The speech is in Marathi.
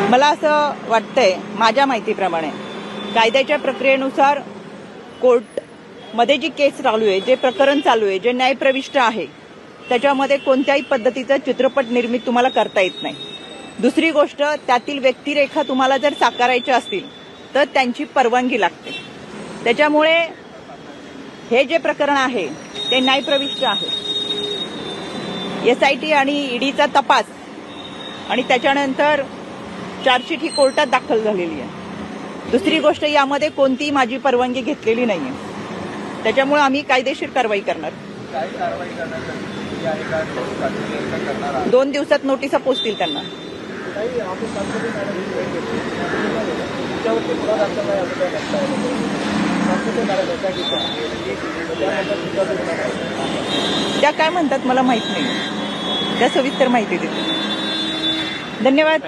मला असं वाटतंय, माझ्या माहितीप्रमाणे कायद्याच्या प्रक्रियेनुसार कोर्टमध्ये जी केस चालू आहे, जे प्रकरण चालू आहे, जे न्यायप्रविष्ट आहे, त्याच्यामध्ये कोणत्याही पद्धतीचं चित्रपट निर्मित तुम्हाला करता येत नाही. दुसरी गोष्ट, त्यातील व्यक्तिरेखा तुम्हाला जर साकारायच्या असतील तर त्यांची परवानगी लागते. त्याच्यामुळे हे जे प्रकरण आहे ते न्यायप्रविष्ट आहे. SIT आणि ईडीचा तपास आणि त्याच्यानंतर चार्जशीट ही कोर्टात दाखल झालेली आहे. दुसरी गोष्ट, यामध्ये कोणतीही माझी परवानगी घेतलेली नाहीये. त्याच्यामुळे आम्ही कायदेशीर कारवाई करणार. 2 दिवसात नोटिसा पोचतील त्यांना. त्या काय म्हणतात मला माहित नाही, त्या सविस्तर माहिती देतील. धन्यवाद.